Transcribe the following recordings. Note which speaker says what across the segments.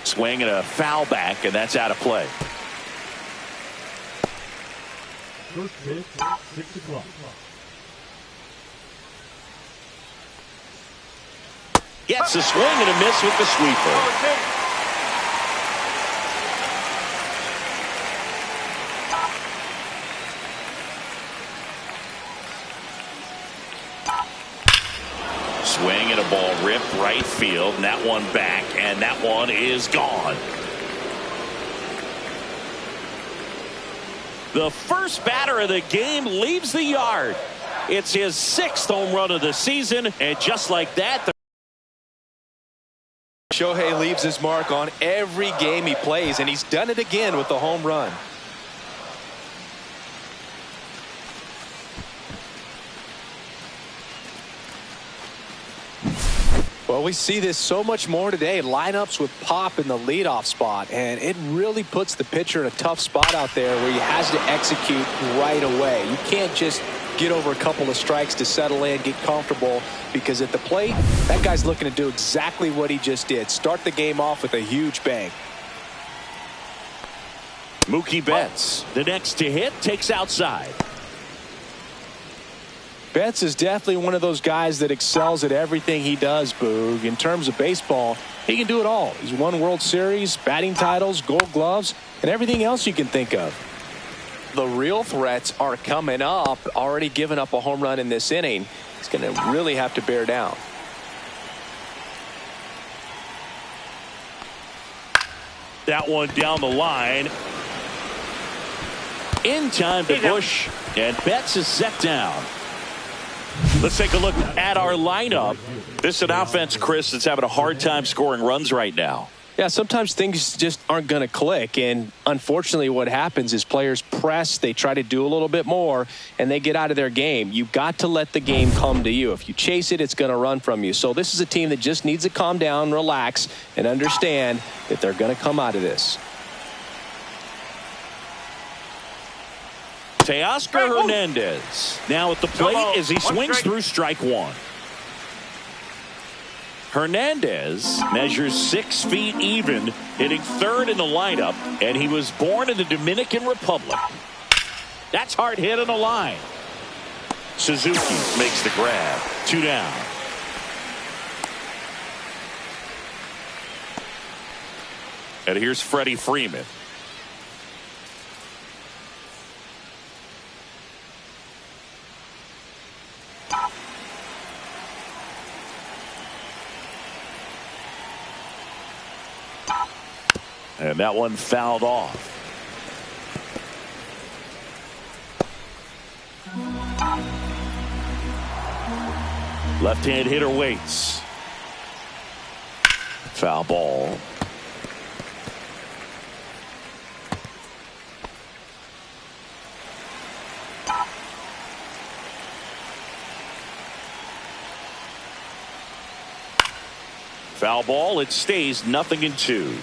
Speaker 1: Swing and a foul back, and that's out of play.
Speaker 2: First pitch, 6 o'clock.
Speaker 1: Gets a swing and a miss with the sweeper. Swing and a ball ripped right field, and that one back, and that one is gone. The first batter of the game leaves the yard. It's his 6th home run of the season, and just like that,
Speaker 3: Shohei leaves his mark on every game he plays, and he's done it again with the home run. Well, we see this so much more today. Lineups with pop in the leadoff spot, and it really puts the pitcher in a tough spot out there where he has to execute right away. You can't just get over a couple of strikes to settle in, get comfortable, because at the plate, that guy's looking to do exactly what he just did. Start the game off with a huge bang.
Speaker 1: Mookie Betts, the next to hit, takes outside.
Speaker 3: Betts is definitely one of those guys that excels at everything he does, Boog. In terms of baseball, he can do it all. He's won World Series, batting titles, Gold Gloves, and everything else you can think of. The real threats are coming up. Already given up a home run in this inning. He's going to really have to bear down.
Speaker 1: That one down the line. In time to Bush, and Betts is set down. Let's take a look at our lineup. This is an offense, Chris, that's having a hard time scoring runs right now.
Speaker 3: Yeah, sometimes things just aren't going to click, and unfortunately what happens is players press, they try to do a little bit more, and they get out of their game. You've got to let the game come to you. If you chase it, it's going to run from you. So this is a team that just needs to calm down, relax, and understand that they're going to come out of this.
Speaker 1: Teoscar Hernandez now at the plate as he swings through strike one. Hernandez measures 6 feet even, hitting third in the lineup, and he was born in the Dominican Republic. That's hard hit on the line. Suzuki makes the grab. 2 down. And here's Freddie Freeman. And that one fouled off. Left-hand hitter waits. Foul ball. Foul ball. It stays 0-2.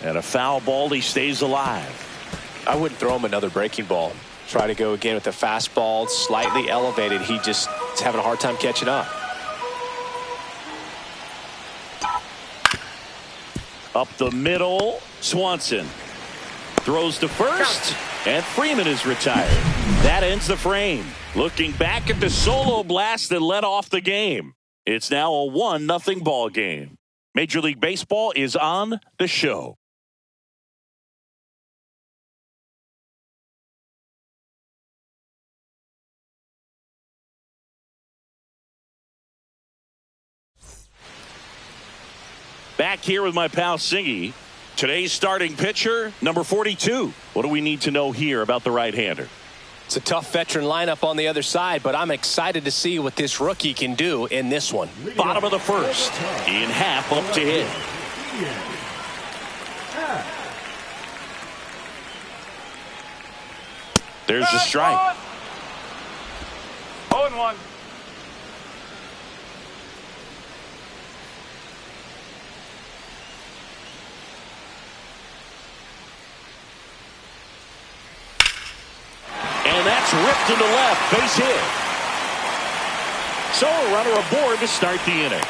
Speaker 1: And a foul ball, he stays alive.
Speaker 3: I wouldn't throw him another breaking ball. Try to go again with the fastball, slightly elevated. He just is having a hard time catching up.
Speaker 1: Up the middle, Swanson throws to first, and Freeman is retired. That ends the frame. Looking back at the solo blast that led off the game. It's now a 1-0 ball game. Major League Baseball is on the show. Back here with my pal Singy. Today's starting pitcher, number 42. What do we need to know here about the right-hander?
Speaker 3: It's a tough veteran lineup on the other side, but I'm excited to see what this rookie can do in this one.
Speaker 1: Bottom of the first. In half up to hit. There's the strike.
Speaker 4: 0-1.
Speaker 1: It's ripped into left. Base hit. So a runner aboard to start the inning.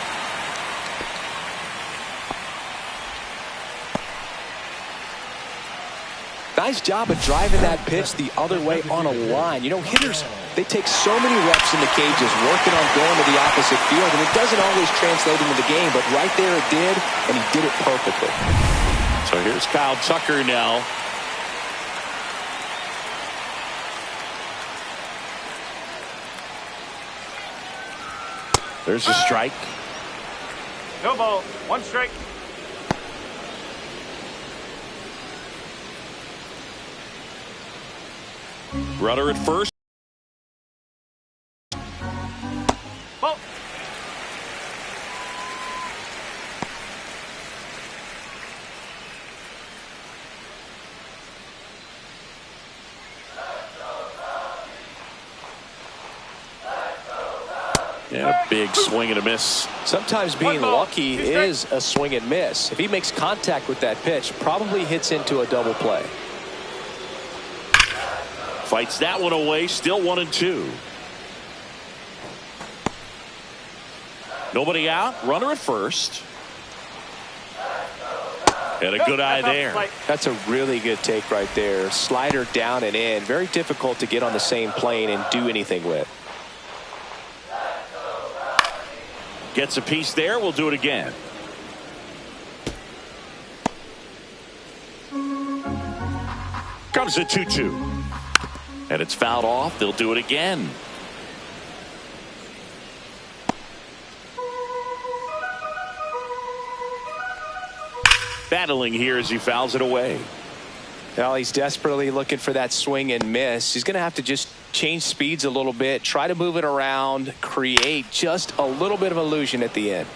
Speaker 3: Nice job of driving that pitch the other way on a line. You know, hitters, they take so many reps in the cages working on going to the opposite field, and it doesn't always translate into the game, but right there it did, and he did it perfectly.
Speaker 1: So here's Kyle Tucker now. There's a strike.
Speaker 2: No ball. 1 strike.
Speaker 1: Runner at first.
Speaker 2: Ball.
Speaker 1: And a big swing and a miss.
Speaker 3: Sometimes being lucky is a swing and miss. If he makes contact with that pitch, probably hits into a double play.
Speaker 1: Fights that one away. Still 1-2. Nobody out. Runner at first. And a good eye there.
Speaker 3: That's a really good take right there. Slider down and in. Very difficult to get on the same plane and do anything with.
Speaker 1: Gets a piece there. We'll do it again. Comes a 2-2. And it's fouled off. They'll do it again. Battling here as he fouls it away.
Speaker 3: Well, he's desperately looking for that swing and miss. He's going to have to just change speeds a little bit, try to move it around, create just a little bit of illusion at the end.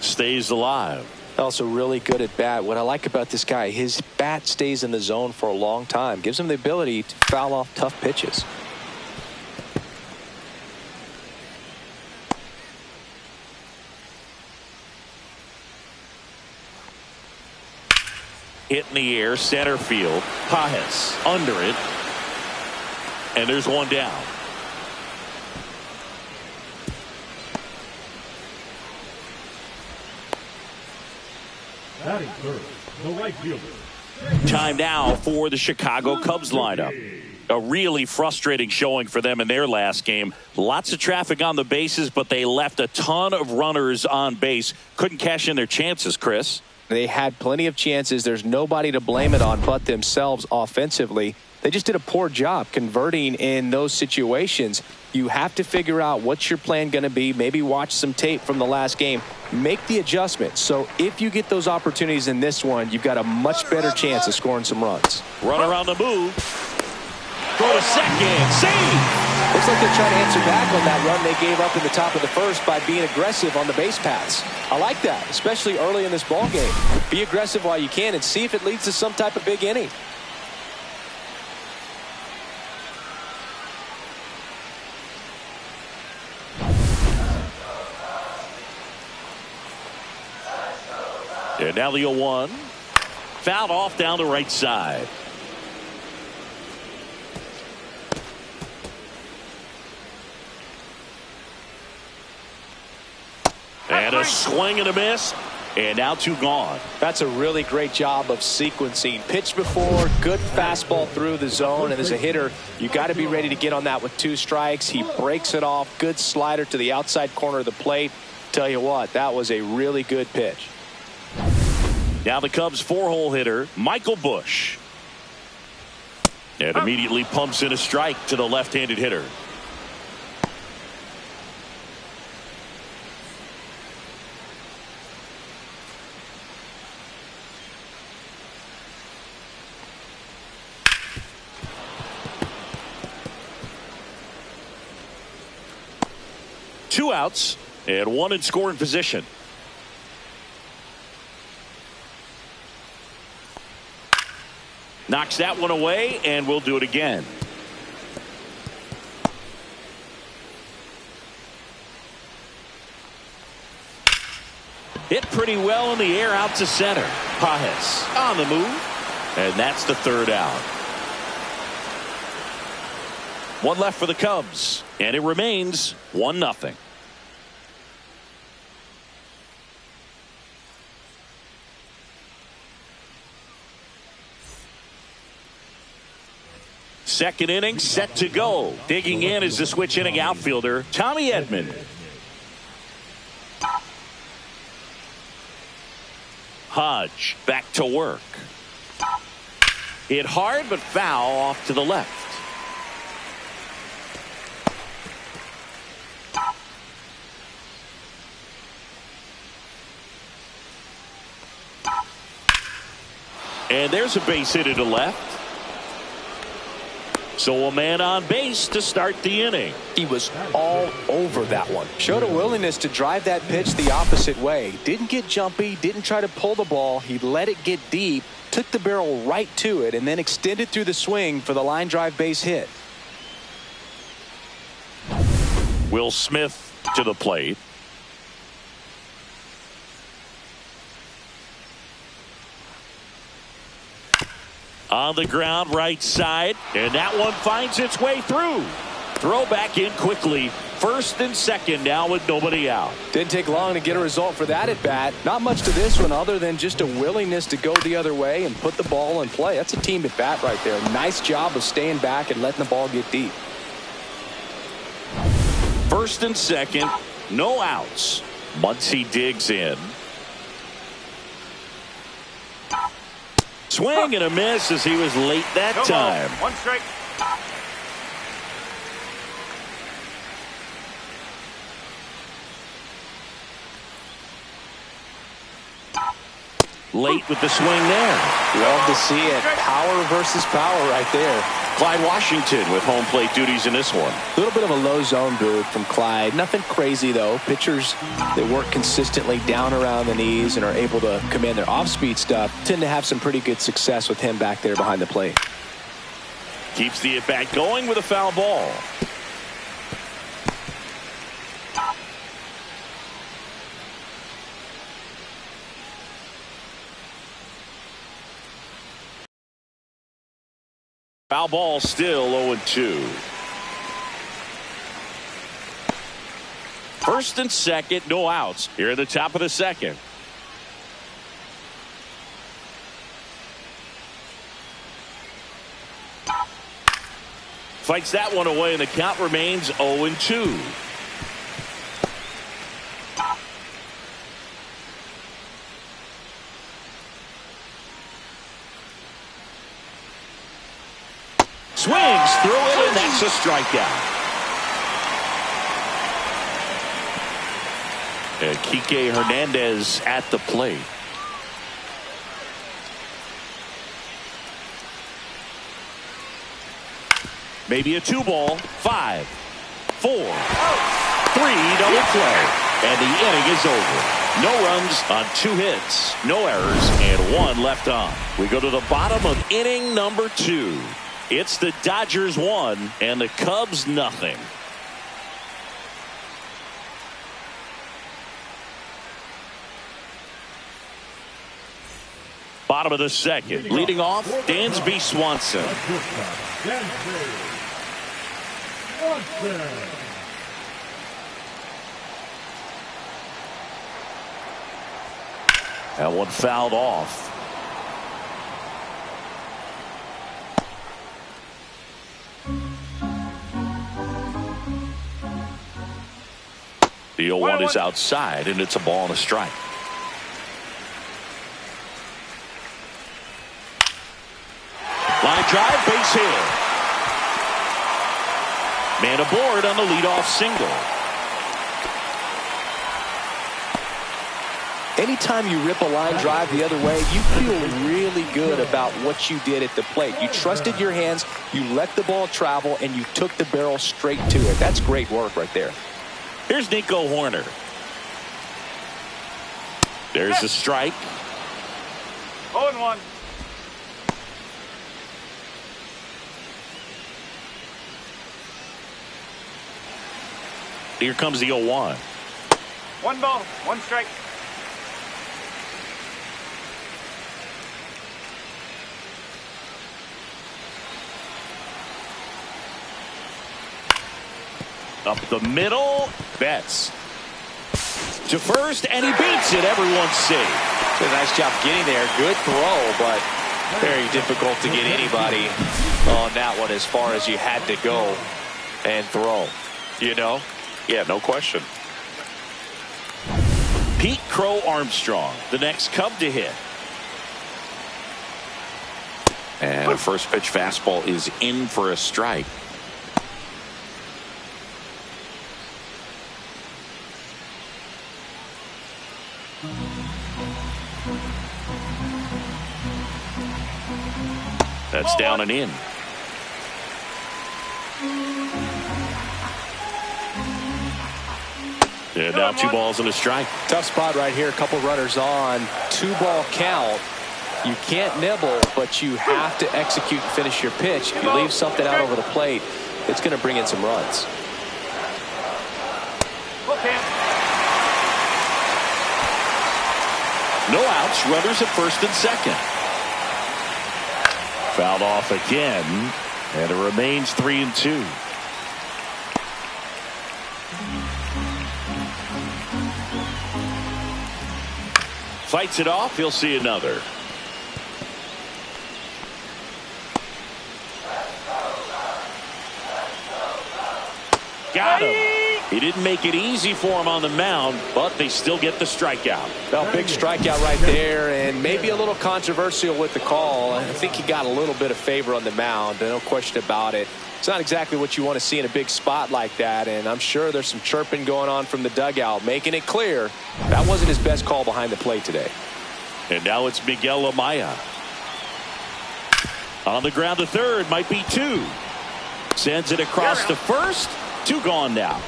Speaker 1: Stays alive.
Speaker 3: Also really good at bat. What I like about this guy, his bat stays in the zone for a long time. Gives him the ability to foul off tough pitches.
Speaker 1: Hit in the air, center field. Pajes under it. And there's one down.
Speaker 2: Batting third, the right fielder.
Speaker 1: Time now for the Chicago Cubs lineup. A really frustrating showing for them in their last game. Lots of traffic on the bases, but they left a ton of runners on base. Couldn't cash in their chances, Chris.
Speaker 3: They had plenty of chances. There's nobody to blame it on but themselves offensively. They just did a poor job converting in those situations. You have to figure out what's your plan going to be. Maybe watch some tape from the last game. Make the adjustment. So if you get those opportunities in this one, you've got a much better chance of scoring some runs.
Speaker 1: Runner on the move. Go to second. Save.
Speaker 3: Looks like they're trying to answer back on that run they gave up in the top of the first by being aggressive on the base paths. I like that, especially early in this ball game. Be aggressive while you can and see if it leads to some type of big inning.
Speaker 1: And now the 0-1. Fouled off down the right side. And a swing and a miss. And now 2 gone.
Speaker 3: That's a really great job of sequencing. Pitch before, good fastball through the zone. And as a hitter, you got to be ready to get on that with 2 strikes. He breaks it off. Good slider to the outside corner of the plate. Tell you what, that was a really good pitch.
Speaker 1: Now the Cubs 4-hole hitter, Michael Busch. And immediately pumps in a strike to the left-handed hitter. Two outs and 1 in scoring position. Knocks that one away, and we'll do it again. Hit pretty well in the air out to center. Pajes on the move, and that's the 3rd out. One left for the Cubs, and it remains 1-0. Second inning set to go. Digging in is the switch inning outfielder, Tommy Edman. Hodge back to work. Hit hard but foul off to the left. And there's a base hit to left. So a man on base to start the inning.
Speaker 3: He was all over that one. Showed a willingness to drive that pitch the opposite way. Didn't get jumpy, didn't try to pull the ball. He let it get deep, took the barrel right to it, and then extended through the swing for the line drive base hit.
Speaker 1: Will Smith to the plate. On the ground right side, and that one finds its way through. Throw back in quickly. First and second now with nobody out.
Speaker 3: Didn't take long to get a result for that at bat. Not much to this one other than just a willingness to go the other way and put the ball in play. That's a team at bat right there. Nice job of staying back and letting the ball get deep.
Speaker 1: First and second, no outs. Muncy digs in. Swing and a miss as he was late that time.
Speaker 2: One strike.
Speaker 1: Late with the swing there.
Speaker 3: Love to see it. Power versus power right there.
Speaker 1: Clyde Washington with home plate duties in this one.
Speaker 3: A little bit of a low zone move from Clyde. Nothing crazy, though. Pitchers that work consistently down around the knees and are able to command their off-speed stuff tend to have some pretty good success with him back there behind the plate.
Speaker 1: Keeps the at-bat going with a foul ball. Foul ball, still 0-2. First and second, no outs here at the top of the second. Fights that one away, and the count remains 0-2. Swings through it, and that's a strikeout. And Kike Hernandez at the plate. Maybe a 2-ball. 5, 4, 3, double play. And the inning is over. No runs on 2 hits, no errors, and 1 left on. We go to the bottom of inning number 2. It's the Dodgers 1 and the Cubs nothing. Bottom of the second. Leading off, Dansby Swanson. That one fouled off. The 0-1 is outside, and it's a ball and a strike. Line drive, base hit. Man aboard on the leadoff single.
Speaker 3: Anytime you rip a line drive the other way, you feel really good about what you did at the plate. You trusted your hands, you let the ball travel, and you took the barrel straight to it. That's great work right there.
Speaker 1: Here's Nico Horner. There's the strike.
Speaker 2: 0-1.
Speaker 1: Here comes the 0-1.
Speaker 2: 1 ball, 1 strike.
Speaker 1: Up the middle. Betts to first, and he beats it. Everyone's safe.
Speaker 3: Did a nice job getting there. Good throw, but very difficult to get anybody on that one as far as you had to go and throw. You know?
Speaker 4: Yeah, no question.
Speaker 1: Pete Crow Armstrong, the next Cub to hit.
Speaker 4: And a first pitch fastball is in for a strike.
Speaker 1: That's down and in. And now 2 balls and a strike.
Speaker 3: Tough spot right here. A couple runners on. 2-ball count. You can't nibble, but you have to execute and finish your pitch. If you leave something out over the plate, it's going to bring in some runs.
Speaker 1: No outs. Runners at first and second. Fouled off again, and it remains 3-2. Fights it off. He'll see another. Got him. He didn't make it easy for him on the mound, but they still get the strikeout.
Speaker 3: Well, big strikeout right there, and maybe a little controversial with the call. I think he got a little bit of favor on the mound, no question about it. It's not exactly what you want to see in a big spot like that, and I'm sure there's some chirping going on from the dugout, making it clear that wasn't his best call behind the plate today.
Speaker 1: And now it's Miguel Amaya. On the ground to third, might be 2. Sends it across to first. 2 gone now.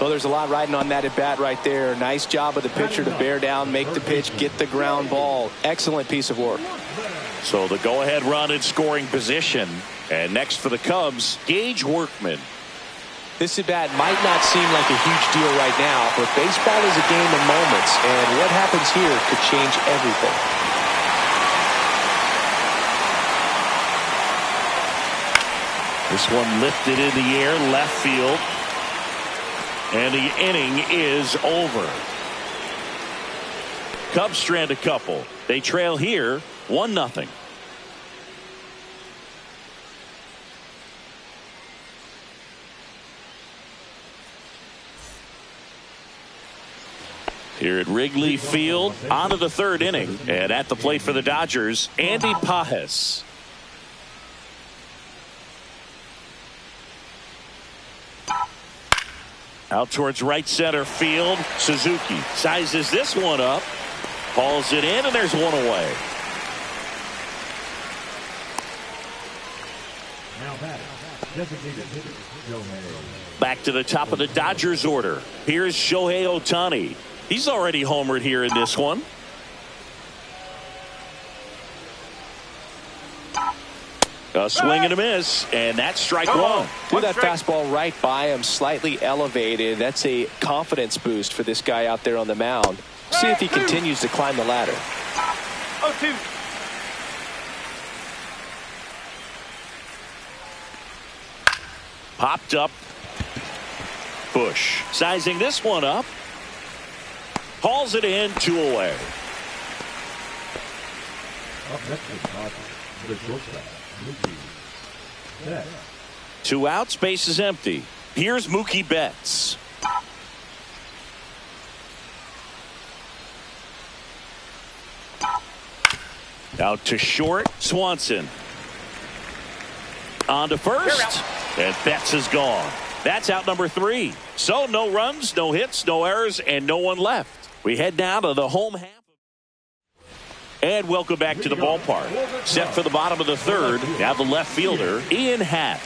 Speaker 3: Well, there's a lot riding on that at bat right there. Nice job of the pitcher to bear down, make the pitch, get the ground ball. Excellent piece of work.
Speaker 1: So the go-ahead run in scoring position. And next for the Cubs, Gage Workman.
Speaker 3: This at bat might not seem like a huge deal right now, but baseball is a game of moments, and what happens here could change everything.
Speaker 1: This one lifted in the air, left field. And the inning is over. Cubs strand a couple. They trail here 1-0. Here at Wrigley Field, on to the 3rd inning. And at the plate for the Dodgers, Andy Pages. Out towards right center field. Suzuki sizes this one up. Hauls it in, and there's one away. Back to the top of the Dodgers order. Here's Shohei Ohtani. He's already homered here in this one. A swing and a miss, and that's strike 1.
Speaker 3: Threw that fastball right by him, slightly elevated. That's a confidence boost for this guy out there on the mound. See if he continues to climb the ladder.
Speaker 2: 0-2.
Speaker 1: Popped up. Bush sizing this one up. Hauls it in, 2 away. Two outs, base is empty. Here's Mookie Betts. Out to short, Swanson. On to first, and Betts is gone. That's out number 3. So no runs, no hits, no errors, and no one left. We head down to the home half. And welcome back to the ballpark. Set for the bottom of the 3rd. Now the left fielder, Ian Happ.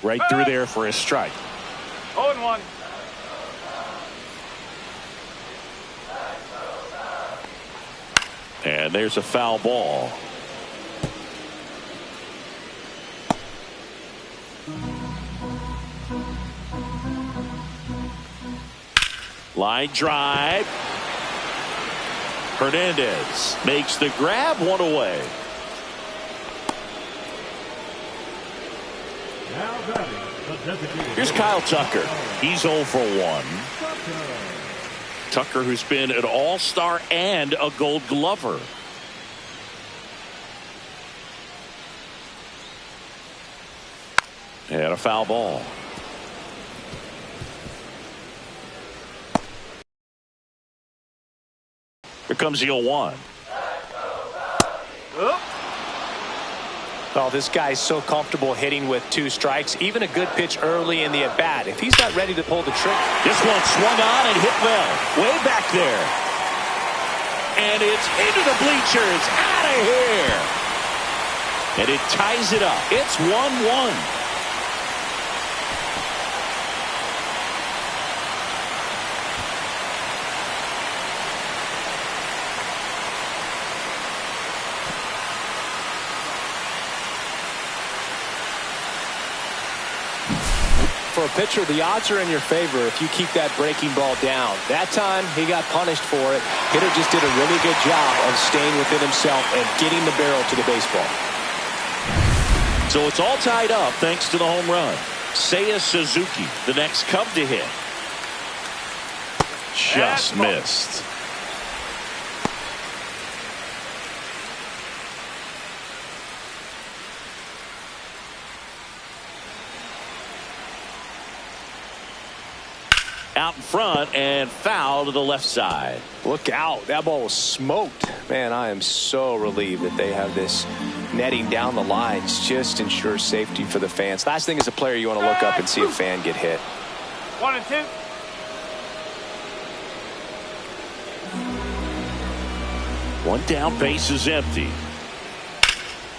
Speaker 1: Right through there for a strike.
Speaker 2: 0-1.
Speaker 1: And there's a foul ball. Line drive. Hernandez makes the grab, 1 away. Here's Kyle Tucker. He's 0 for 1. Tucker, who's been an all-star and a Gold Glover. And a foul ball. Here comes the 0-1.
Speaker 3: Oh, this guy's so comfortable hitting with 2 strikes. Even a good pitch early in the at-bat. If he's not ready to pull the trigger.
Speaker 1: This one swung on and hit well. Way back there. And it's into the bleachers. Out of here. And it ties it up. It's 1-1.
Speaker 3: For a pitcher, the odds are in your favor if you keep that breaking ball down. That time, he got punished for it. Hitter just did a really good job of staying within himself and getting the barrel to the baseball.
Speaker 1: So it's all tied up thanks to the home run. Seiya Suzuki, the next Cub to hit. Just missed. Out in front and foul to the left side.
Speaker 3: Look out. That ball was smoked. Man, I am so relieved that they have this netting down the lines. Just ensures safety for the fans. Last thing as a player, you want to look up and see a fan get hit.
Speaker 2: 1 and 2.
Speaker 1: One down, base is empty.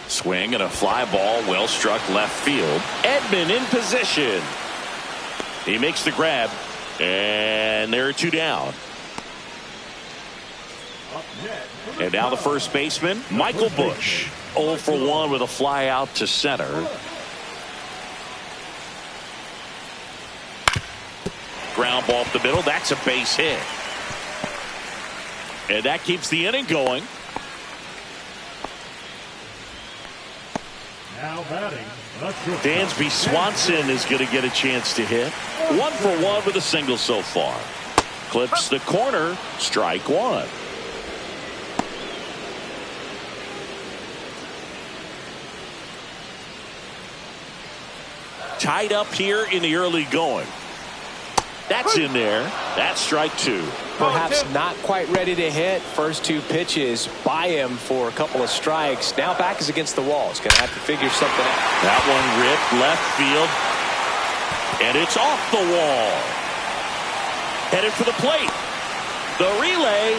Speaker 1: Swing and a fly ball, well struck left field. Edman in position. He makes the grab. And there are 2 down. And now the first baseman, Michael Busch. 0 for 1 with a fly out to center. Ground ball up the middle. That's a base hit. And that keeps the inning going.
Speaker 5: Now batting.
Speaker 1: Dansby Swanson is going to get a chance to hit. 1 for 1 with a single so far. Clips the corner. Strike 1. Tied up here in the early going. That's in there. That's strike 2.
Speaker 3: Perhaps not quite ready to hit. First 2 pitches by him for a couple of strikes. Now back is against the wall. He's going to have to figure something out.
Speaker 1: That one ripped left field. And it's off the wall. Headed for the plate. The relay.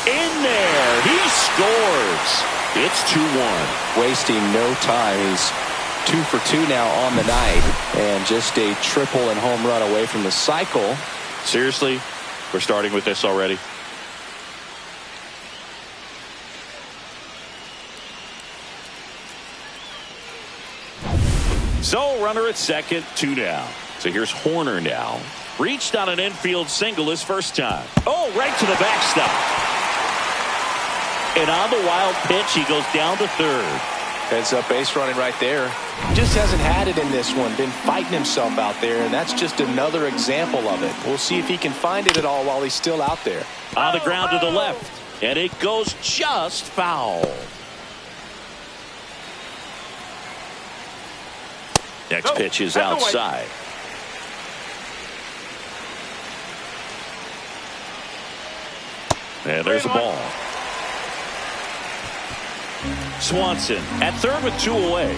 Speaker 1: In there. He scores. It's 2-1.
Speaker 3: Wasting no time. He's 2 for 2 now on the night. And just a triple and home run away from the cycle.
Speaker 1: Seriously? We're starting with this already. So runner at second, 2 down. So here's Horner now. Reached on an infield single his first time. Oh, right to the backstop. And on the wild pitch, he goes down to third.
Speaker 3: Heads up base running right there. Just hasn't had it in this one. Been fighting himself out there, and that's just another example of it. We'll see if he can find it at all while he's still out there.
Speaker 1: On the ground to the left, and it goes just foul. Next pitch is outside. And there's a ball. Swanson at third with 2 away.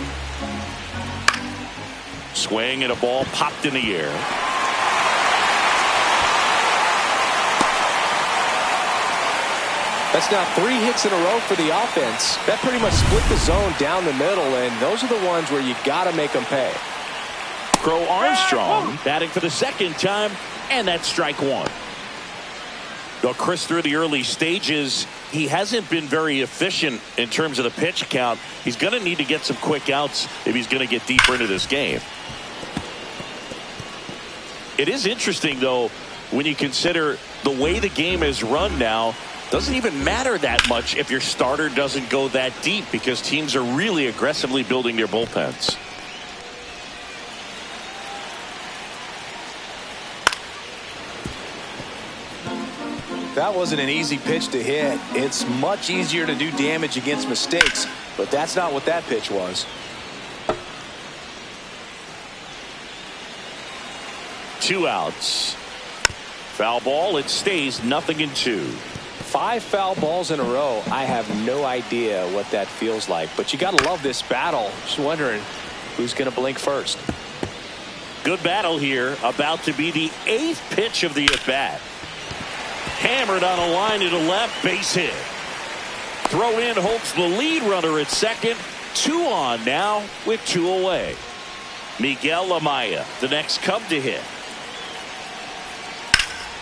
Speaker 1: Swing and a ball popped in the air.
Speaker 3: That's now 3 hits in a row for the offense. That pretty much split the zone down the middle, and those are the ones where you got to make them pay.
Speaker 1: Crow Armstrong batting for the second time, and that's strike 1. Though Chris, through the early stages, he hasn't been very efficient in terms of the pitch count. He's going to need to get some quick outs if he's going to get deeper into this game. It is interesting, though, when you consider the way the game is run now. Doesn't even matter that much if your starter doesn't go that deep, because teams are really aggressively building their bullpens.
Speaker 3: That wasn't an easy pitch to hit. It's much easier to do damage against mistakes, but that's not what that pitch was.
Speaker 1: 2 outs. Foul ball. It stays 0-2.
Speaker 3: 5 foul balls in a row. I have no idea what that feels like, but you got to love this battle. Just wondering who's going to blink first.
Speaker 1: Good battle here. About to be the 8th pitch of the at-bat. Hammered on a line to the left. Base hit. Throw in hopes the lead runner at second. 2 on now with 2 away. Miguel Amaya, the next Cub to hit.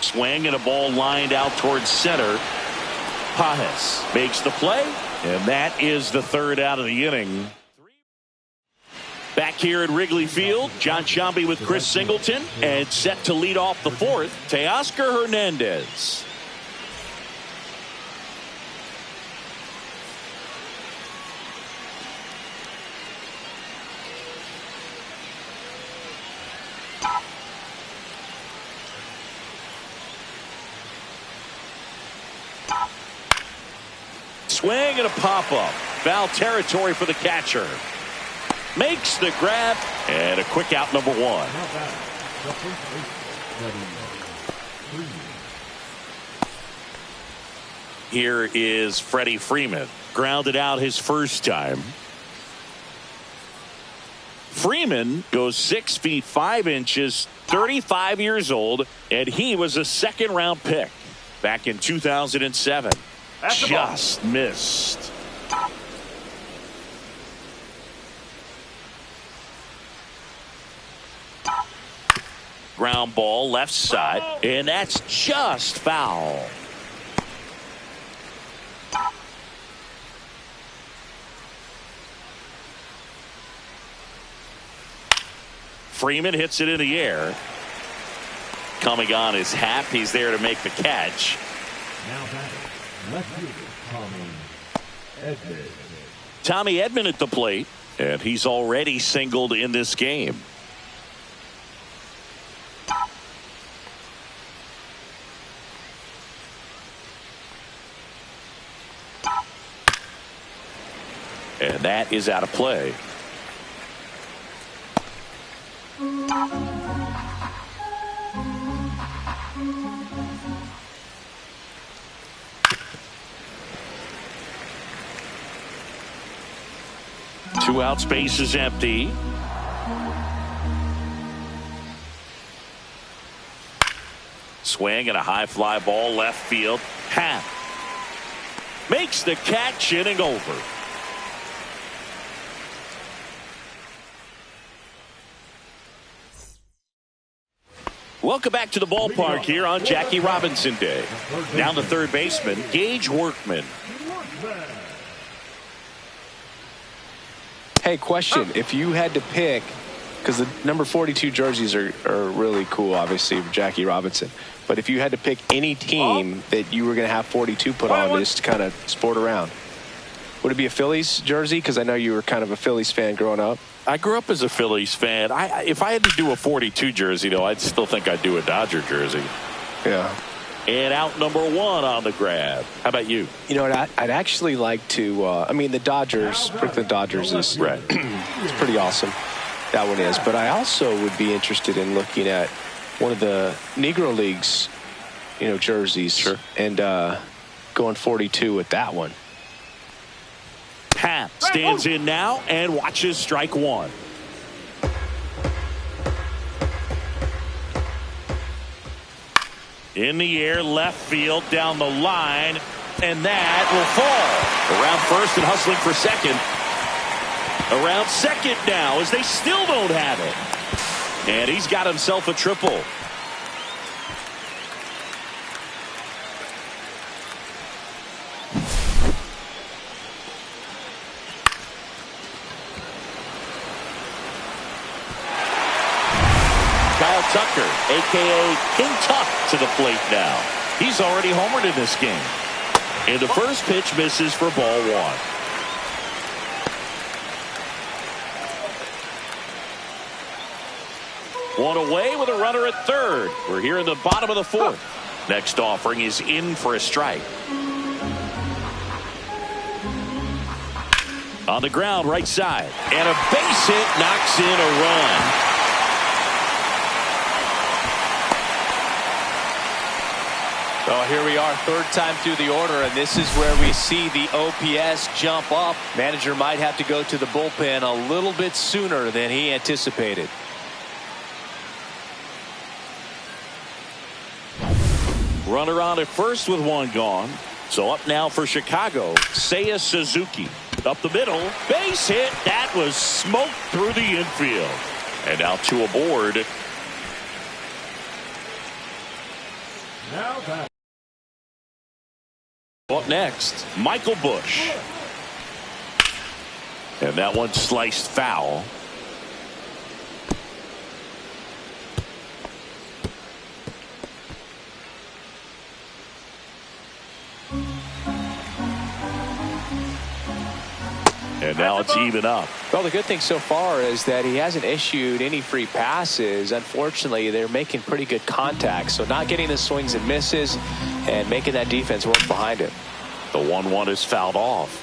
Speaker 1: Swing and a ball lined out towards center. Pages makes the play, and that is the 3rd out of the inning. Back here at Wrigley Field, John Sciambi with Chris Singleton, and set to lead off the 4th, Teoscar Hernandez. Swing and a pop-up. Foul territory for the catcher. Makes the grab, and a quick out, number 1. Here is Freddie Freeman. Grounded out his first time. Freeman goes 6 feet 5 inches, 35 years old, and he was a 2nd-round pick back in 2007. Just missed. Ground ball left side, and that's just foul. Freeman hits it in the air. Coming on his half, he's there to make the catch.
Speaker 5: Now batting, left fielder, Tommy Edman.
Speaker 1: Tommy Edman at the plate, and he's already singled in this game. And that is out of play. Two out, space is empty. Swing and a high fly ball left field. Happ makes the catch, inning over. Welcome back to the ballpark here on Jackie Robinson Day. Down to third baseman, Gage Workman.
Speaker 3: Hey, question. If you had to pick, because the number 42 jerseys are really cool, obviously, for Jackie Robinson. But if you had to pick any team that you were going to have 42 put on just to kind of sport around, would it be a Phillies jersey? Because I know you were kind of a Phillies fan growing up.
Speaker 1: I grew up as a Phillies fan. If I had to do a 42 jersey, though, I'd still think I'd do a Dodger jersey.
Speaker 3: Yeah.
Speaker 1: And out number 1 on the grab. How about you?
Speaker 3: You know what? I'd actually like to. I mean, the Dodgers, Brooklyn Dodgers is
Speaker 1: right.
Speaker 3: It's pretty awesome. That one is. But I also would be interested in looking at one of the Negro Leagues, jerseys.
Speaker 1: Sure.
Speaker 3: And going 42 with that one.
Speaker 1: Happ stands in now and watches strike 1. In the air, left field, down the line, and that will fall. Around first and hustling for second. Around second now as they still don't have it. And he's got himself a triple. Tucker, a.k.a. King Tuck, to the plate now. He's already homered in this game. And the first pitch misses for ball 1. One away with a runner at third. We're here in the bottom of the 4th.
Speaker 4: Next offering is in for a strike.
Speaker 1: On the ground, right side. And a base hit knocks in a run.
Speaker 3: Well, here we are, third time through the order, and this is where we see the OPS jump up. Manager might have to go to the bullpen a little bit sooner than he anticipated.
Speaker 1: Runner on at first with one gone. So up now for Chicago, Seiya Suzuki. Up the middle, base hit. That was smoked through the infield.
Speaker 4: And now two aboard.
Speaker 5: Now back.
Speaker 1: Up next, Michael Bush. And that one sliced foul. And now it's even up.
Speaker 3: Well, the good thing so far is that he hasn't issued any free passes. Unfortunately, they're making pretty good contact, so not getting the swings and misses and making that defense work behind him.
Speaker 4: The 1-1 is fouled off.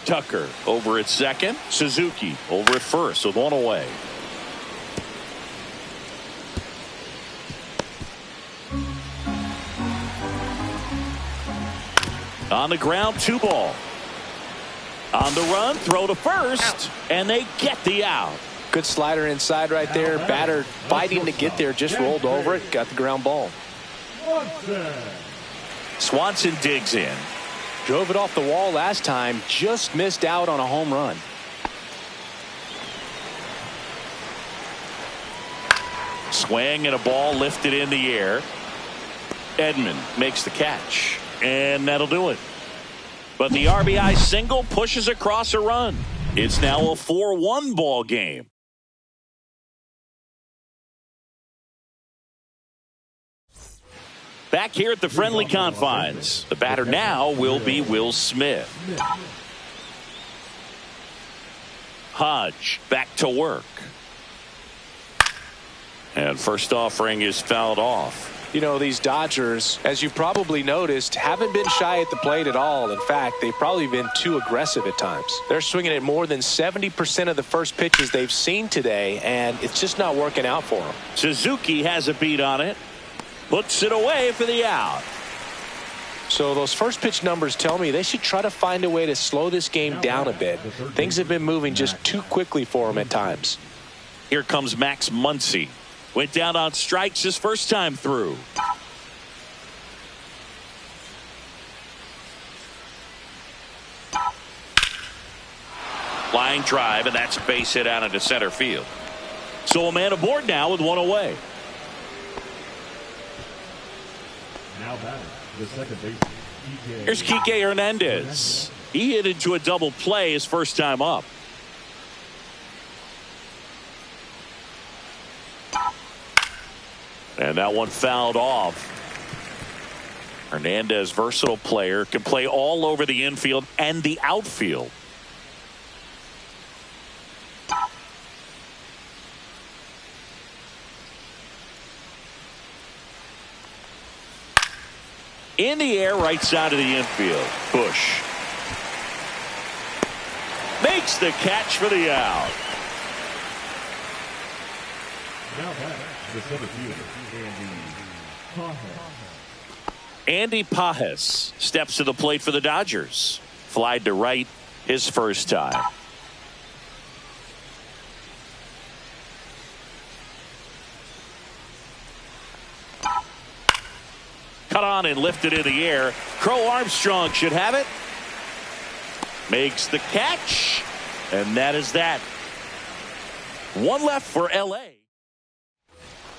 Speaker 1: Tucker over at second. Suzuki over at first with one away. On the ground, 2 ball. On the run, throw to first, and they get the out.
Speaker 3: Good slider inside right there. Batter fighting to get there, just rolled over it, got the ground ball.
Speaker 1: Swanson digs in.
Speaker 3: Drove it off the wall last time, just missed out on a home run.
Speaker 1: Swing and a ball lifted in the air. Edman makes the catch. And that'll do it. But the RBI single pushes across a run. It's now a 4-1 ball game. Back here at the friendly confines, the batter now will be Will Smith. Hodge back to work. And first offering is fouled off.
Speaker 3: You know, these Dodgers, as you probably noticed, haven't been shy at the plate at all. In fact, they've probably been too aggressive at times. They're swinging at more than 70% of the first pitches they've seen today, and it's just not working out for them.
Speaker 1: Suzuki has a beat on it. Puts it away for the out.
Speaker 3: So those first pitch numbers tell me they should try to find a way to slow this game down a bit. Things have been moving just too quickly for them at times.
Speaker 1: Here comes Max Muncy. Went down on strikes his first time through. Line drive, and that's a base hit out into center field. So a man aboard now with one away.
Speaker 5: Now back, the second baseman, Kike.
Speaker 1: Here's Kike Hernandez. He hit into a double play his first time up. And that one fouled off. Hernandez, versatile player, can play all over the infield and the outfield. In the air, right side of the infield. Bush makes the catch for the out.
Speaker 5: Now back, the center fielder,
Speaker 1: Andy Pajes steps to the plate for the Dodgers. Flied to right his first time. Cut on and lifted in the air. Crow Armstrong should have it. Makes the catch. And that is that. One left for L.A.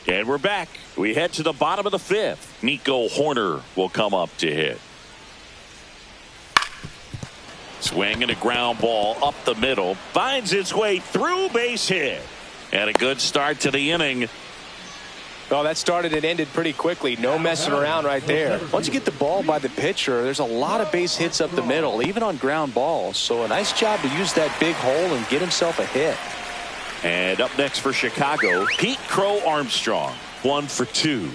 Speaker 1: And we're back. We head to the bottom of the fifth. Nico Horner will come up to hit. Swing and a ground ball up the middle. Finds its way through, base hit. And a good start to the inning.
Speaker 3: Well, that started and ended pretty quickly. No messing around right there. Once you get the ball by the pitcher, there's a lot of base hits up the middle, even on ground balls. So a nice job to use that big hole and get himself a hit.
Speaker 1: And up next for Chicago, Pete Crow Armstrong. 1 for 2.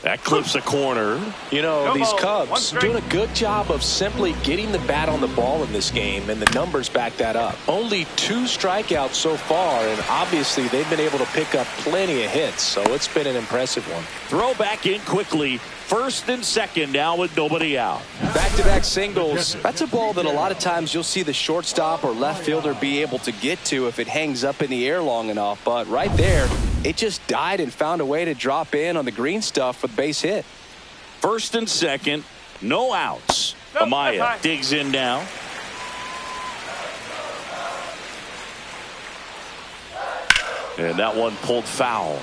Speaker 1: That clips a corner.
Speaker 3: You know,
Speaker 2: No
Speaker 3: these
Speaker 2: ball.
Speaker 3: Cubs
Speaker 2: One strike.
Speaker 3: doing a good job of simply getting the bat on the ball in this game, and the numbers back that up. Only 2 strikeouts so far, and obviously they've been able to pick up plenty of hits, so it's been an impressive one.
Speaker 1: Throw back in quickly. First and second now with nobody out.
Speaker 3: Back-to-back singles. That's a ball that a lot of times you'll see the shortstop or left fielder be able to get to if it hangs up in the air long enough. But right there, it just died and found a way to drop in on the green stuff for the base hit.
Speaker 1: First and second, no outs.
Speaker 2: Nope,
Speaker 1: Amaya
Speaker 2: that's fine.
Speaker 1: digs in now. And that one pulled foul.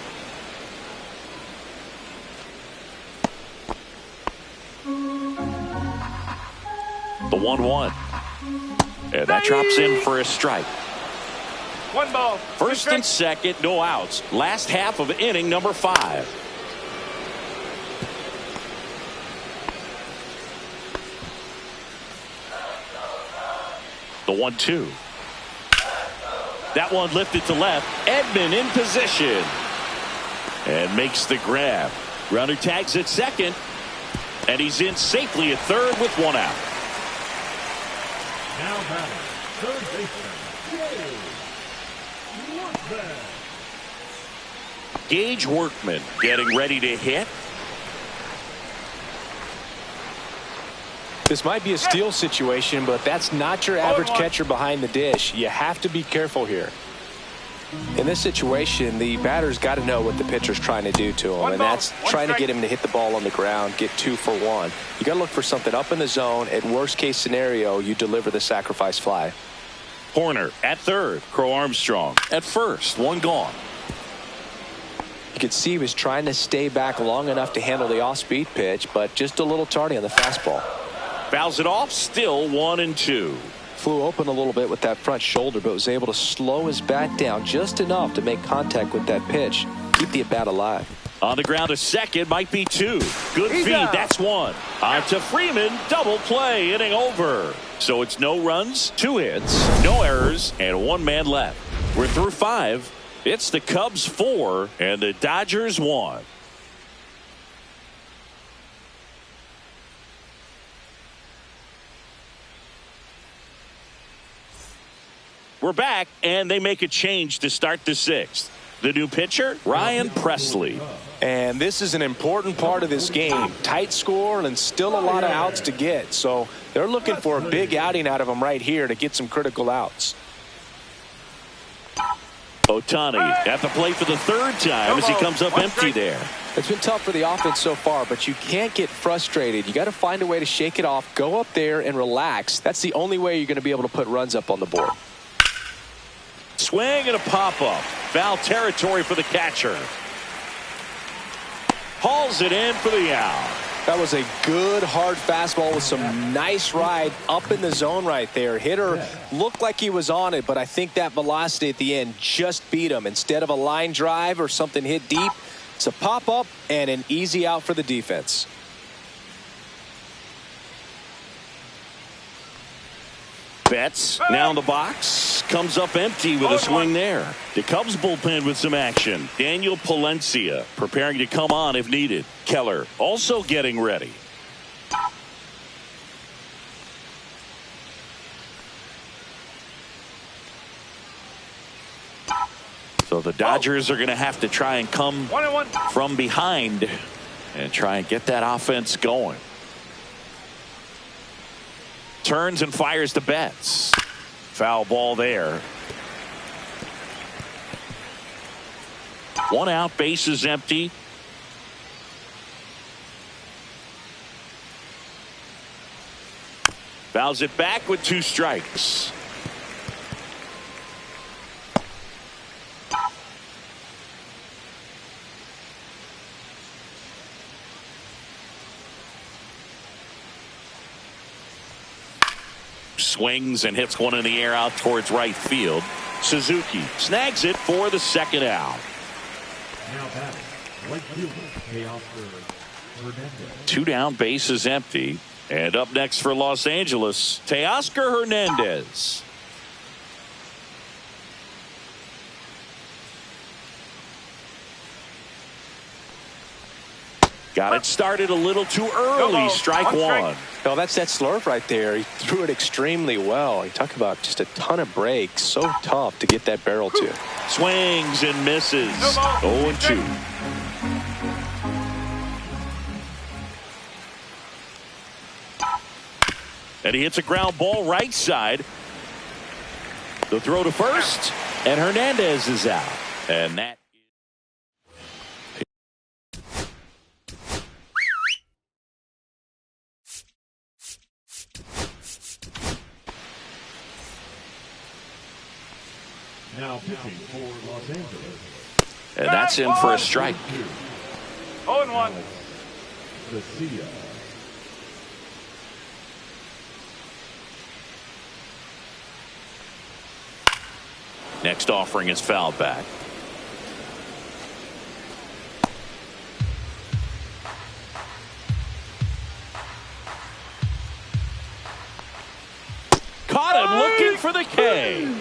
Speaker 1: The 1-1. And that drops in for a strike.
Speaker 2: 1 ball.
Speaker 1: First and second, no outs. Last half of inning number 5. The 1-2. That one lifted to left. Edman in position. And makes the grab. Runner tags at second. And he's in safely at third with 1 out.
Speaker 5: Now batting, third baseman,
Speaker 1: Gage Workman getting ready to hit.
Speaker 3: This might be a steal situation, but that's not your average catcher behind the dish. You have to be careful here. In this situation, the batter's got to know what the pitcher's trying to do to him, and that's trying to get him to hit the ball on the ground, get 2 for 1. You got to look for something up in the zone. At worst case scenario, you deliver the sacrifice fly.
Speaker 1: Horner at third. Crow Armstrong at first. 1 gone.
Speaker 3: You could see he was trying to stay back long enough to handle the off-speed pitch, but just a little tardy on the fastball.
Speaker 1: Fouls it off. Still 1-2.
Speaker 3: Flew open a little bit with that front shoulder, but was able to slow his bat down just enough to make contact with that pitch. Keep the at-bat alive.
Speaker 1: On the ground to second, might be 2. Good
Speaker 2: He's
Speaker 1: feed,
Speaker 2: out.
Speaker 1: that's 1. On to Freeman, double play, inning over. So it's no runs, 2 hits, no errors, and 1 man left. We're through 5. It's the Cubs 4 and the Dodgers 1. We're back, and they make a change to start the 6th. The new pitcher, Ryan Presley.
Speaker 3: And this is an important part of this game. Tight score and still a lot of outs to get. So they're looking for a big outing out of him right here to get some critical outs.
Speaker 1: Ohtani at the plate for the 3rd time as he comes up empty there.
Speaker 3: It's been tough for the offense so far, but you can't get frustrated. You got to find a way to shake it off, go up there and relax. That's the only way you're going to be able to put runs up on the board.
Speaker 1: Swing and a pop-up. Foul territory for the catcher. Hauls it in for the out.
Speaker 3: That was a good hard fastball with some nice ride up in the zone right there. Hitter looked like he was on it, but I think that velocity at the end just beat him. Instead of a line drive or something hit deep, it's a pop-up and an easy out for the defense.
Speaker 1: Betts now in the box. Comes up empty with a swing there. The Cubs bullpen with some action. Daniel Palencia preparing to come on if needed. Keller also getting ready. So the Dodgers are going to have to try and come
Speaker 2: 1-1.
Speaker 1: from behind and try and get that offense going. Turns and fires to Betts. Foul ball there. 1 out, base is empty. Fouls it back with 2 strikes. Swings and hits one in the air out towards right field. Suzuki snags it for the 2nd out.
Speaker 5: now batting, right fielder, Teoscar Hernandez.
Speaker 1: 2 down, base is empty. And up next for Los Angeles, Teoscar Hernandez. Got it started a little too early. Strike one.
Speaker 3: Well, that's that slurve right there. He threw it extremely well. You talk about just a ton of breaks. So tough to get that barrel to.
Speaker 1: Swings and misses. 0-2. And he hits a ground ball right side. The throw to first, and Hernandez is out. And that.
Speaker 5: Now pitching for Los Angeles.
Speaker 4: And that's in for a strike.
Speaker 2: 0-1.
Speaker 5: Garcia.
Speaker 1: Next offering is fouled back. Caught him looking for the K.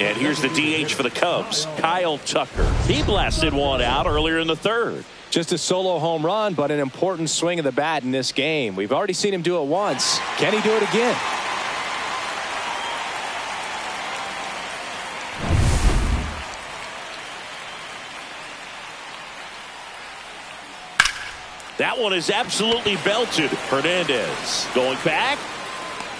Speaker 1: And here's the DH for the Cubs, Kyle Tucker. He blasted one out earlier in the third.
Speaker 3: Just a solo home run, but an important swing of the bat in this game. We've already seen him do it once. Can he do it again?
Speaker 1: That one is absolutely belted. Hernandez going back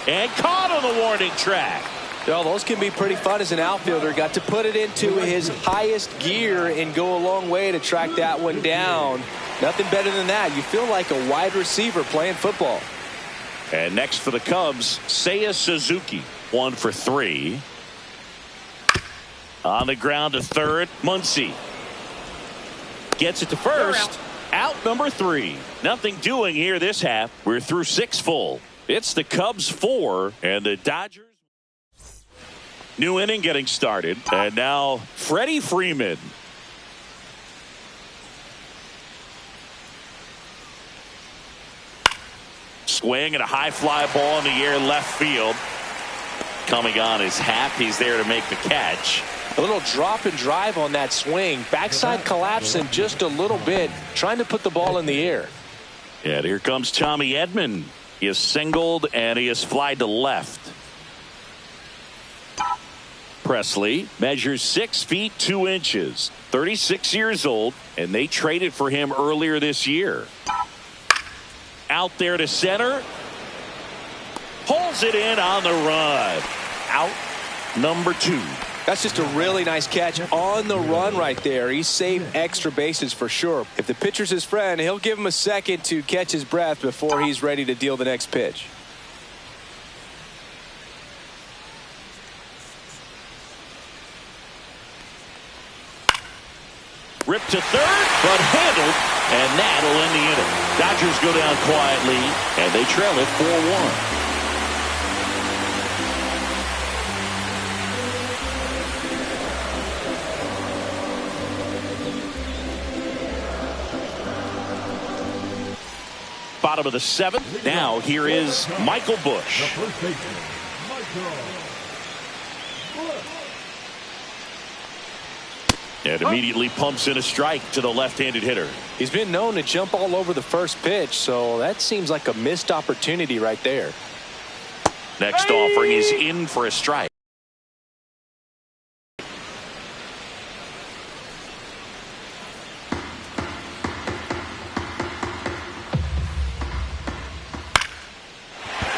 Speaker 1: and caught on the warning track.
Speaker 3: Well, those can be pretty fun as an outfielder. Got to put it into his highest gear and go a long way to track that one down. Nothing better than that. You feel like a wide receiver playing football.
Speaker 1: And next for the Cubs, Seiya Suzuki. 1 for 3. On the ground to third, Muncy. Gets it to first. Out number 3. Nothing doing here this half. We're through 6 full. It's the Cubs 4 and the Dodgers. New inning getting started. And now Freddie Freeman. Swing and a high fly ball in the air left field. Coming on is Happ. He's there to make the catch.
Speaker 3: A little drop and drive on that swing. Backside collapsing just a little bit. Trying to put the ball in the air.
Speaker 1: And here comes Tommy Edman. He is singled and he is flied to left. Presley measures 6 feet 2 inches, 36 years old, and they traded for him earlier this year. Out there to center. Pulls it in on the run. Out number 2.
Speaker 3: That's just a really nice catch on the run right there. He saved extra bases for sure. If the pitcher's his friend, he'll give him a second to catch his breath before he's ready to deal the next pitch.
Speaker 1: Ripped to third, but handled, and that'll end the inning. Dodgers go down quietly, and they trail it 4-1. Bottom of the 7th. Now here is Michael Busch.
Speaker 5: The first baseman, Michael Busch.
Speaker 1: And immediately pumps in a strike to the left-handed hitter.
Speaker 3: He's been known to jump all over the first pitch, so that seems like a missed opportunity right there.
Speaker 1: Next offering is in for a strike.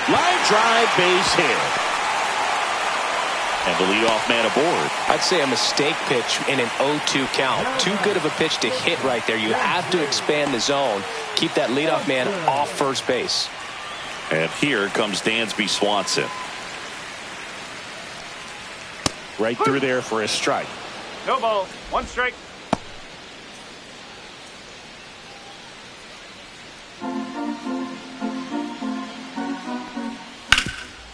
Speaker 1: Line drive, base hit. And the leadoff man aboard.
Speaker 3: I'd say a mistake pitch in an 0-2 count. Too good of a pitch to hit right there. You have to expand the zone. Keep that leadoff man off first base.
Speaker 1: And here comes Dansby Swanson. Right through there for a strike.
Speaker 2: No ball. 1 strike.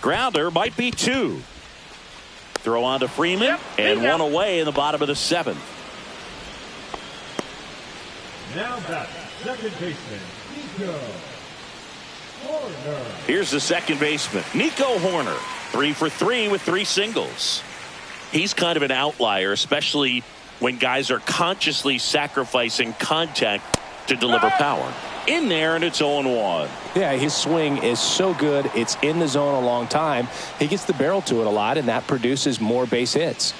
Speaker 1: Grounder might be 2. Throw on to Freeman, and 1 away in the bottom of the 7th.
Speaker 5: Now back, second baseman, Nico Horner.
Speaker 1: Here's the second baseman, Nico Horner. 3 for 3 with 3 singles. He's kind of an outlier, especially when guys are consciously sacrificing contact to deliver power. In there, and it's 0-1.
Speaker 3: Yeah, his swing is so good. It's in the zone a long time. He gets the barrel to it a lot, and that produces more base hits.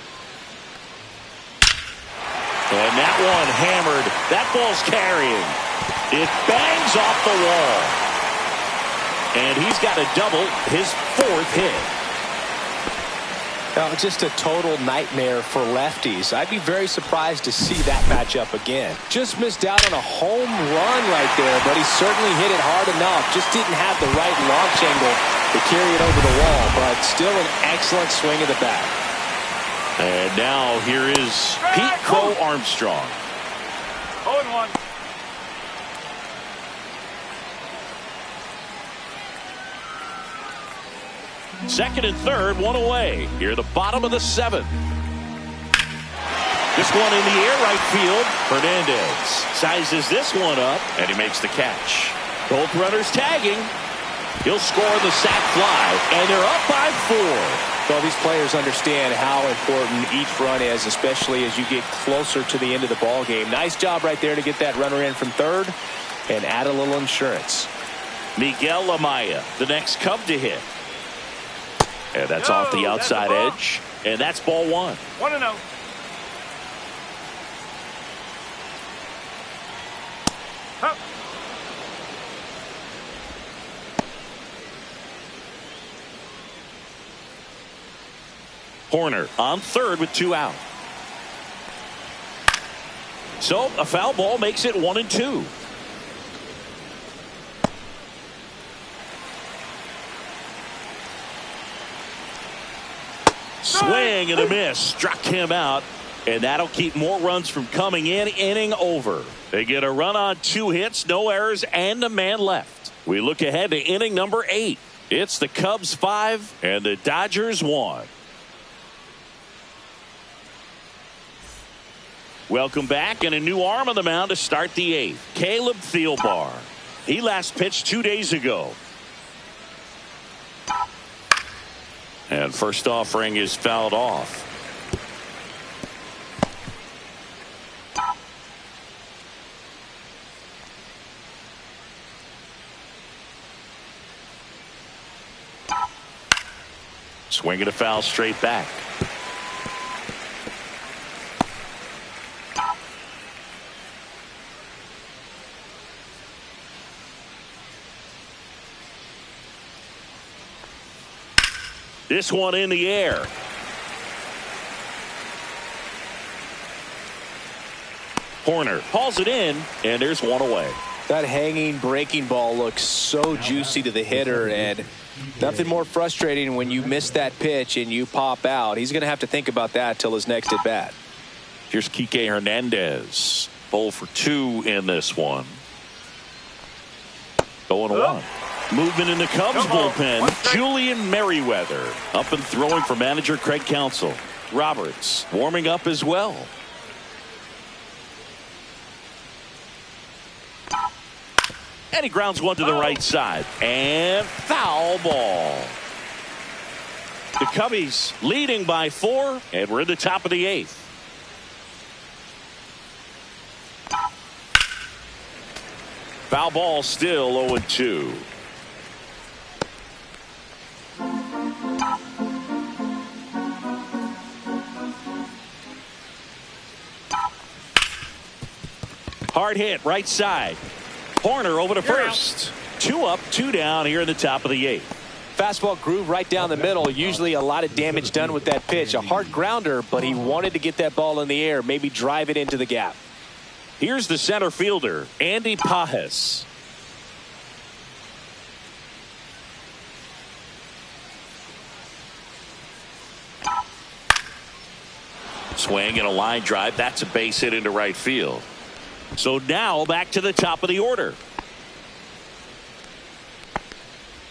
Speaker 1: And that one hammered. That ball's carrying. It bangs off the wall. And he's got a double, his 4th hit.
Speaker 3: Just a total nightmare for lefties. I'd be very surprised to see that matchup again. Just missed out on a home run right there, but he certainly hit it hard enough. Just didn't have the right launch angle to carry it over the wall, but still an excellent swing of the bat.
Speaker 1: And now here is Pete Crow Armstrong.
Speaker 2: 0-1.
Speaker 1: Second and third, one away. Here at the bottom of the 7th. This one in the air, right field. Hernandez sizes this one up, and he makes the catch. Both runners tagging. He'll score the sac fly, and they're up by 4.
Speaker 3: Well, these players understand how important each run is, especially as you get closer to the end of the ball game. Nice job right there to get that runner in from third and add a little insurance.
Speaker 1: Miguel Amaya, the next Cub to hit. And that's off the outside edge. And that's ball 1.
Speaker 2: 1-0. Up.
Speaker 1: Horner on third with 2 out. So a foul ball makes it 1-2. Swing and a miss. Struck him out. And that'll keep more runs from coming in. Inning over. They get a run on 2 hits, no errors, and a man left. We look ahead to inning number 8. It's the Cubs 5 and the Dodgers 1. Welcome back, and a new arm on the mound to start the 8th. Caleb Thielbar. He last pitched 2 days ago. And first offering is fouled off. Swinging a foul straight back. This one in the air. Horner hauls it in, and there's one away.
Speaker 3: That hanging breaking ball looks so juicy to the hitter, and nothing more frustrating when you miss that pitch and you pop out. He's going to have to think about that till his next at bat.
Speaker 1: Here's Kike Hernandez. 0 for 2 in this one. 0-1. Movement in the Cubs bullpen. Julian Merriweather up and throwing for manager Craig Counsell. Roberts warming up as well. And he grounds one to the right side. And foul ball. The Cubbies leading by 4, and we're in the top of the 8th. Foul ball still 0-2. Hard hit right side. Horner over to first. 2 up, 2 down here in the top of the 8th.
Speaker 3: Fastball groove right down the middle. Usually a lot of damage done with that pitch. A hard grounder, but he wanted to get that ball in the air, maybe drive it into the gap.
Speaker 1: Here's the center fielder, Andy Pajes. Swing and a line drive. That's a base hit into right field. So now back to the top of the order.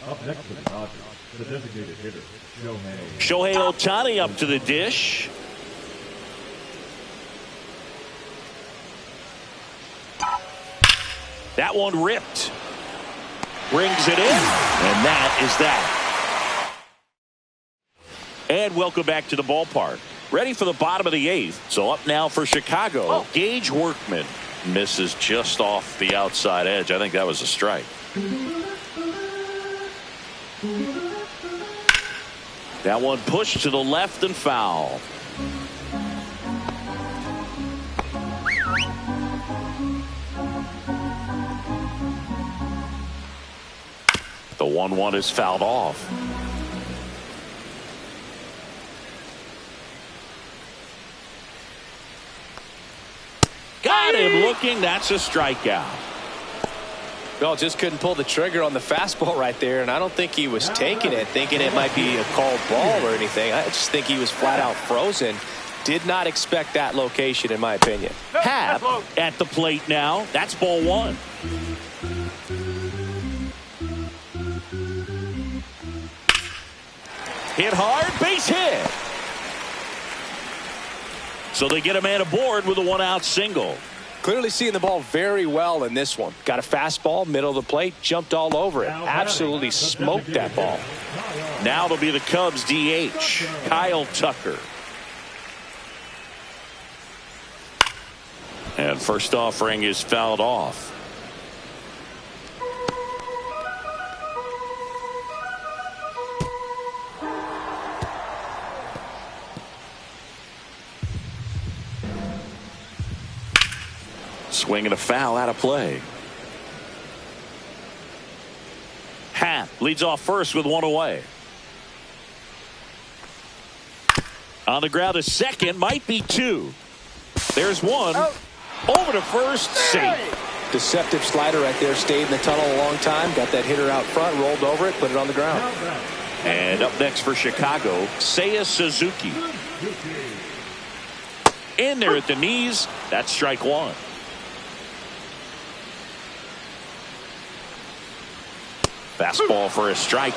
Speaker 5: Up next for the Dodgers, the designated hitter, shohei.
Speaker 1: Shohei Ohtani up to the dish. That one ripped. Brings it in, and that is that. And welcome back to the ballpark. Ready for the bottom of the 8th. So up now for Chicago. Gage Workman misses just off the outside edge. I think that was a strike. That one pushed to the left and foul. The 1-1 is fouled off. Got him looking. That's a strikeout.
Speaker 3: Well, just couldn't pull the trigger on the fastball right there, and I don't think he was taking it, thinking it might be a called ball or anything. I just think he was flat out frozen. Did not expect that location, in my opinion.
Speaker 1: Happ at the plate now. That's ball 1. Hit hard, base hit. So they get a man aboard with a 1-out single.
Speaker 3: Clearly seeing the ball very well in this one. Got a fastball, middle of the plate, jumped all over it. Absolutely smoked that ball.
Speaker 1: Now it'll be the Cubs DH, Kyle Tucker. And first offering is fouled off. Swing and a foul out of play. Happ leads off first with 1 away. On the ground to second, might be 2. There's 1. Over to first, safe.
Speaker 3: Deceptive slider right there. Stayed in the tunnel a long time. Got that hitter out front, rolled over it, put it on the ground.
Speaker 1: And up next for Chicago, Seiya Suzuki. In there at the knees. That's strike 1. Fastball for a strike.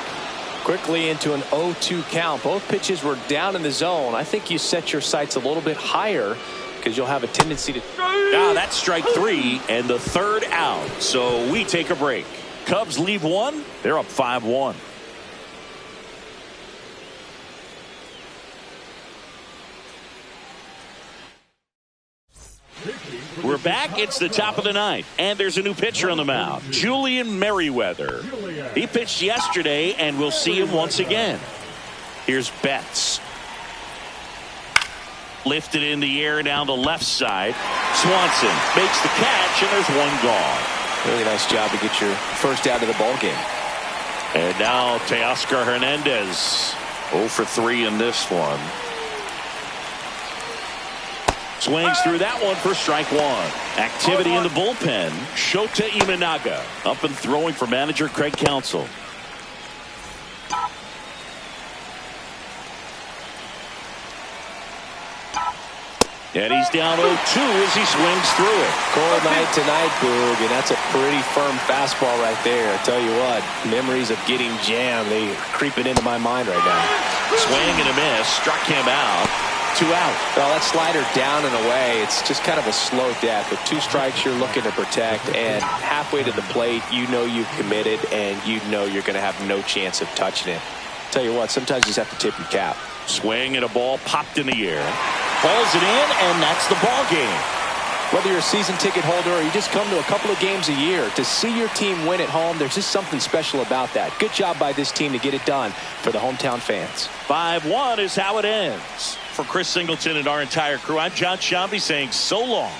Speaker 3: Quickly into an 0-2 count. Both pitches were down in the zone. I think you set your sights a little bit higher because you'll have a tendency to.
Speaker 1: Now that's strike 3 and the 3rd out. So we take a break. Cubs leave 1. They're up 5-1. We're back. It's the top of the 9th, and there's a new pitcher on the mound, Julian Merriweather. He pitched yesterday, and we'll see him once again. Here's Betts. Lifted in the air down the left side. Swanson makes the catch, and there's 1 gone.
Speaker 3: Really nice job to get your first out of the ball game.
Speaker 1: And now Teoscar Hernandez.
Speaker 4: 0 for 3 in this one.
Speaker 1: Swings through that one for strike 1. Activity in the bullpen. Shota Imanaga up and throwing for manager Craig Counsell. And he's down 0-2 as he swings through it.
Speaker 3: Cold night tonight, Boog, and that's a pretty firm fastball right there. I tell you what, memories of getting jammed, they are creeping into my mind right now.
Speaker 1: Swing and a miss. Struck him out. 2 out.
Speaker 3: Well, that slider down and away, it's just kind of a slow death. With 2 strikes, you're looking to protect, and halfway to the plate, you know you've committed, and you know you're going to have no chance of touching it. Tell you what, sometimes you just have to tip your cap.
Speaker 1: Swing and a ball popped in the air. Hauls it in, and that's the ball game.
Speaker 3: Whether you're a season ticket holder or you just come to a couple of games a year, to see your team win at home, there's just something special about that. Good job by this team to get it done for the hometown fans.
Speaker 1: 5-1 is how it ends. For Chris Singleton and our entire crew, I'm John Shambi saying so long.